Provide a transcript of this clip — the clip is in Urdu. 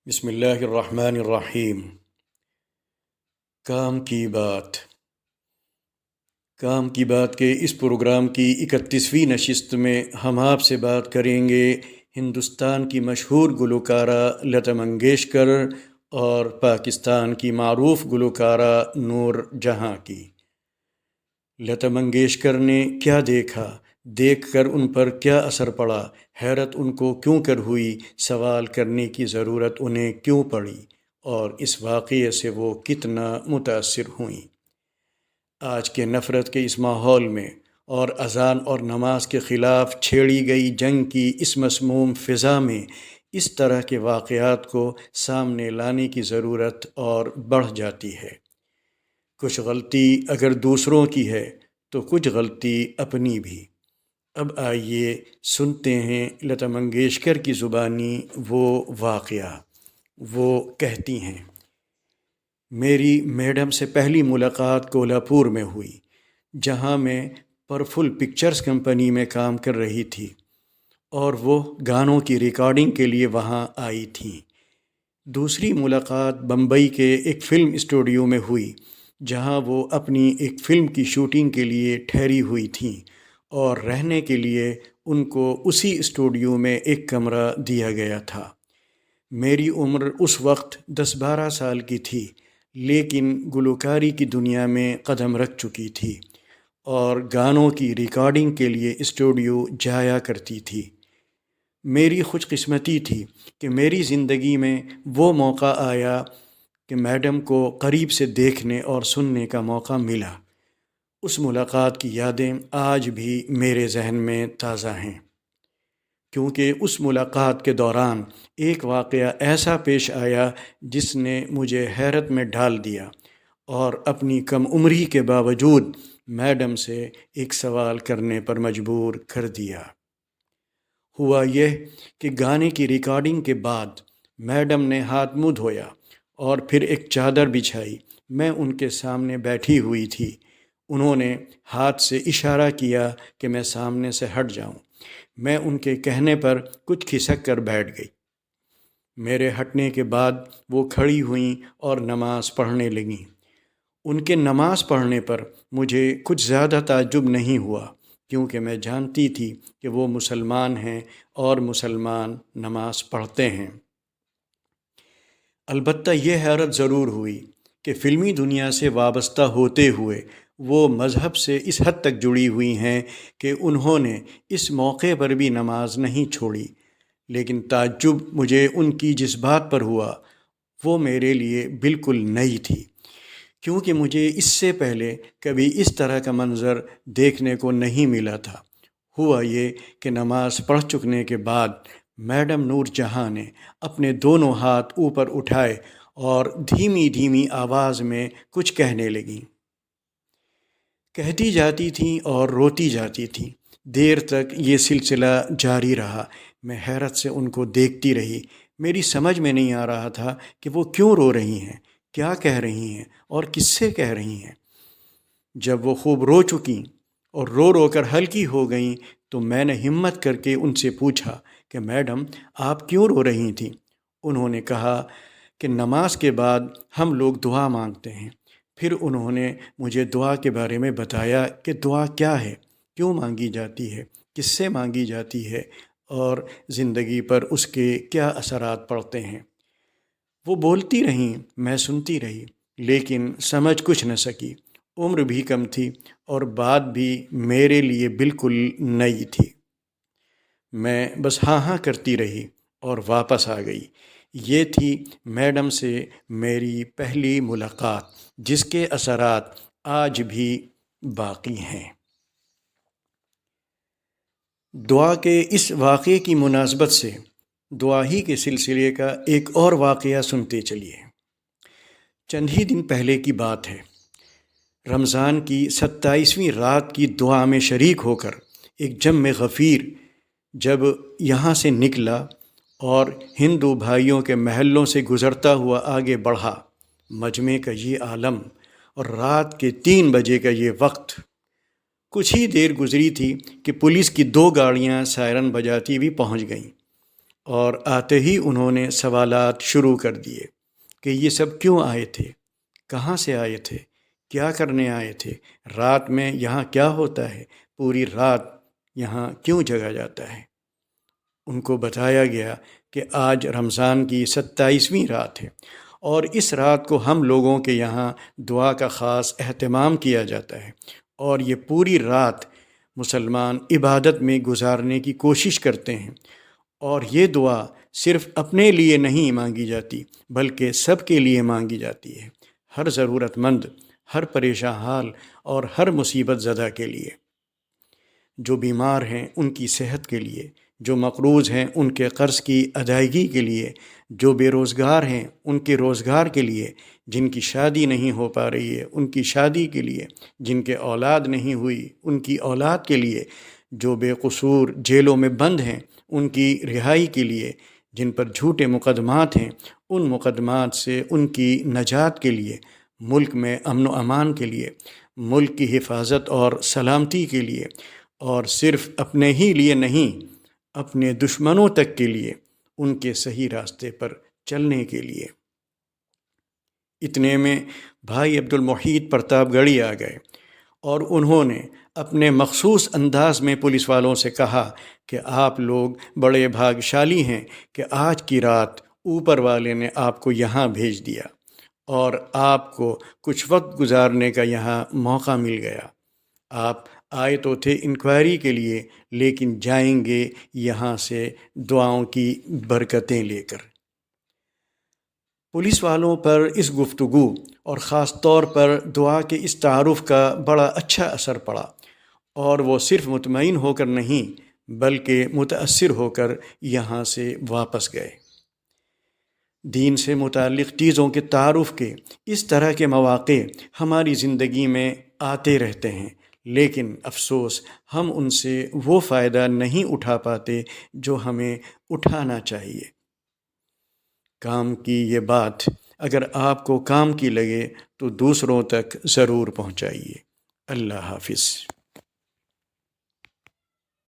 بسم اللہ الرحمن الرحیم۔ کام کی بات کام کی بات کے اس پروگرام کی 31ویں نشست میں ہم آپ سے بات کریں گے ہندوستان کی مشہور گلوکارہ لتا منگیشکر اور پاکستان کی معروف گلوکارہ نور جہاں کی۔ لتا منگیشکر نے کیا دیکھا، دیکھ کر ان پر کیا اثر پڑا، حیرت ان کو کیوں کر ہوئی، سوال کرنے کی ضرورت انہیں کیوں پڑی، اور اس واقعے سے وہ کتنا متاثر ہوئیں۔ آج کے نفرت کے اس ماحول میں اور اذان اور نماز کے خلاف چھیڑی گئی جنگ کی اس مسموم فضا میں اس طرح کے واقعات کو سامنے لانے کی ضرورت اور بڑھ جاتی ہے۔ کچھ غلطی اگر دوسروں کی ہے تو کچھ غلطی اپنی بھی۔ اب آئیے سنتے ہیں لتا منگیشکر کی زبانی وہ واقعہ۔ وہ کہتی ہیں، میری میڈم سے پہلی ملاقات کولہاپور میں ہوئی، جہاں میں پرفل پکچرز کمپنی میں کام کر رہی تھی، اور وہ گانوں کی ریکارڈنگ کے لیے وہاں آئی تھیں۔ دوسری ملاقات بمبئی کے ایک فلم اسٹوڈیو میں ہوئی، جہاں وہ اپنی ایک فلم کی شوٹنگ کے لیے ٹھہری ہوئی تھیں، اور رہنے کے لیے ان کو اسی اسٹوڈیو میں ایک کمرہ دیا گیا تھا۔ میری عمر اس وقت 10-12 سال کی تھی، لیکن گلوکاری کی دنیا میں قدم رکھ چکی تھی، اور گانوں کی ریکارڈنگ کے لیے اسٹوڈیو جایا کرتی تھی۔ میری خوش قسمتی تھی کہ میری زندگی میں وہ موقع آیا کہ میڈم کو قریب سے دیکھنے اور سننے کا موقع ملا۔ اس ملاقات کی یادیں آج بھی میرے ذہن میں تازہ ہیں، کیونکہ اس ملاقات کے دوران ایک واقعہ ایسا پیش آیا جس نے مجھے حیرت میں ڈال دیا، اور اپنی کم عمری کے باوجود میڈم سے ایک سوال کرنے پر مجبور کر دیا۔ ہوا یہ کہ گانے کی ریکارڈنگ کے بعد میڈم نے ہاتھ منہ دھویا اور پھر ایک چادر بچھائی۔ میں ان کے سامنے بیٹھی ہوئی تھی۔ انہوں نے ہاتھ سے اشارہ کیا کہ میں سامنے سے ہٹ جاؤں۔ میں ان کے کہنے پر کچھ کھسک کر بیٹھ گئی۔ میرے ہٹنے کے بعد وہ کھڑی ہوئیں اور نماز پڑھنے لگیں۔ ان کے نماز پڑھنے پر مجھے کچھ زیادہ تعجب نہیں ہوا، کیونکہ میں جانتی تھی کہ وہ مسلمان ہیں اور مسلمان نماز پڑھتے ہیں۔ البتہ یہ حیرت ضرور ہوئی کہ فلمی دنیا سے وابستہ ہوتے ہوئے وہ مذہب سے اس حد تک جڑی ہوئی ہیں کہ انہوں نے اس موقع پر بھی نماز نہیں چھوڑی۔ لیکن تعجب مجھے ان کی جس بات پر ہوا وہ میرے لیے بالکل نئی تھی، کیونکہ مجھے اس سے پہلے کبھی اس طرح کا منظر دیکھنے کو نہیں ملا تھا۔ ہوا یہ کہ نماز پڑھ چکنے کے بعد میڈم نور جہاں نے اپنے دونوں ہاتھ اوپر اٹھائے اور دھیمی دھیمی آواز میں کچھ کہنے لگیں۔ کہتی جاتی تھیں اور روتی جاتی تھیں۔ دیر تک یہ سلسلہ جاری رہا۔ میں حیرت سے ان کو دیکھتی رہی۔ میری سمجھ میں نہیں آ رہا تھا کہ وہ کیوں رو رہی ہیں، کیا کہہ رہی ہیں اور کس سے کہہ رہی ہیں۔ جب وہ خوب رو چکیں اور رو رو کر ہلکی ہو گئیں تو میں نے ہمت کر کے ان سے پوچھا کہ میڈم آپ کیوں رو رہی تھیں؟ انہوں نے کہا کہ نماز کے بعد ہم لوگ دعا مانگتے ہیں۔ پھر انہوں نے مجھے دعا کے بارے میں بتایا کہ دعا کیا ہے، کیوں مانگی جاتی ہے، کس سے مانگی جاتی ہے، اور زندگی پر اس کے کیا اثرات پڑتے ہیں۔ وہ بولتی رہیں، میں سنتی رہی، لیکن سمجھ کچھ نہ سکی۔ عمر بھی کم تھی اور بات بھی میرے لیے بالکل نئی تھی۔ میں بس ہاں ہاں کرتی رہی اور واپس آ گئی۔ یہ تھی میڈم سے میری پہلی ملاقات، جس کے اثرات آج بھی باقی ہیں۔ دعا کے اس واقعے کی مناسبت سے دعا ہی کے سلسلے کا ایک اور واقعہ سنتے چلیے۔ چند ہی دن پہلے کی بات ہے۔ رمضان کی 27ویں رات کی دعا میں شریک ہو کر ایک جم غفیر جب یہاں سے نکلا اور ہندو بھائیوں کے محلوں سے گزرتا ہوا آگے بڑھا، مجمع کا یہ عالم اور رات کے 3 بجے کا یہ وقت، کچھ ہی دیر گزری تھی کہ پولیس کی 2 گاڑیاں سائرن بجاتی ہوئی پہنچ گئیں۔ اور آتے ہی انہوں نے سوالات شروع کر دیے کہ یہ سب کیوں آئے تھے، کہاں سے آئے تھے، کیا کرنے آئے تھے، رات میں یہاں کیا ہوتا ہے، پوری رات یہاں کیوں جگا جاتا ہے۔ ان کو بتایا گیا کہ آج رمضان کی 27ویں رات ہے، اور اس رات کو ہم لوگوں کے یہاں دعا کا خاص اہتمام کیا جاتا ہے، اور یہ پوری رات مسلمان عبادت میں گزارنے کی کوشش کرتے ہیں، اور یہ دعا صرف اپنے لیے نہیں مانگی جاتی بلکہ سب کے لیے مانگی جاتی ہے، ہر ضرورت مند، ہر پریشان حال اور ہر مصیبت زدہ کے لیے۔ جو بیمار ہیں ان کی صحت کے لیے، جو مقروض ہیں ان کے قرض کی ادائیگی کے لیے، جو بے روزگار ہیں ان کے روزگار کے لیے، جن کی شادی نہیں ہو پا رہی ہے ان کی شادی کے لیے، جن کے اولاد نہیں ہوئی ان کی اولاد کے لیے، جو بے قصور جیلوں میں بند ہیں ان کی رہائی کے لیے، جن پر جھوٹے مقدمات ہیں ان مقدمات سے ان کی نجات کے لیے، ملک میں امن و امان کے لیے، ملک کی حفاظت اور سلامتی کے لیے، اور صرف اپنے ہی لیے نہیں، اپنے دشمنوں تک کے لیے، ان کے صحیح راستے پر چلنے کے لیے۔ اتنے میں بھائی عبد المحیط پرتاپ گڑھی آ گئے، اور انہوں نے اپنے مخصوص انداز میں پولیس والوں سے کہا کہ آپ لوگ بڑے بھاگشالی ہیں کہ آج کی رات اوپر والے نے آپ کو یہاں بھیج دیا اور آپ کو کچھ وقت گزارنے کا یہاں موقع مل گیا۔ آپ آئے تو تھے انکوائری کے لیے، لیکن جائیں گے یہاں سے دعاؤں کی برکتیں لے کر۔ پولیس والوں پر اس گفتگو اور خاص طور پر دعا کے اس تعارف کا بڑا اچھا اثر پڑا، اور وہ صرف مطمئن ہو کر نہیں بلکہ متاثر ہو کر یہاں سے واپس گئے۔ دین سے متعلق چیزوں کے تعارف کے اس طرح کے مواقع ہماری زندگی میں آتے رہتے ہیں، لیکن افسوس ہم ان سے وہ فائدہ نہیں اٹھا پاتے جو ہمیں اٹھانا چاہیے۔ کام کی یہ بات اگر آپ کو کام کی لگے تو دوسروں تک ضرور پہنچائیے۔ اللہ حافظ۔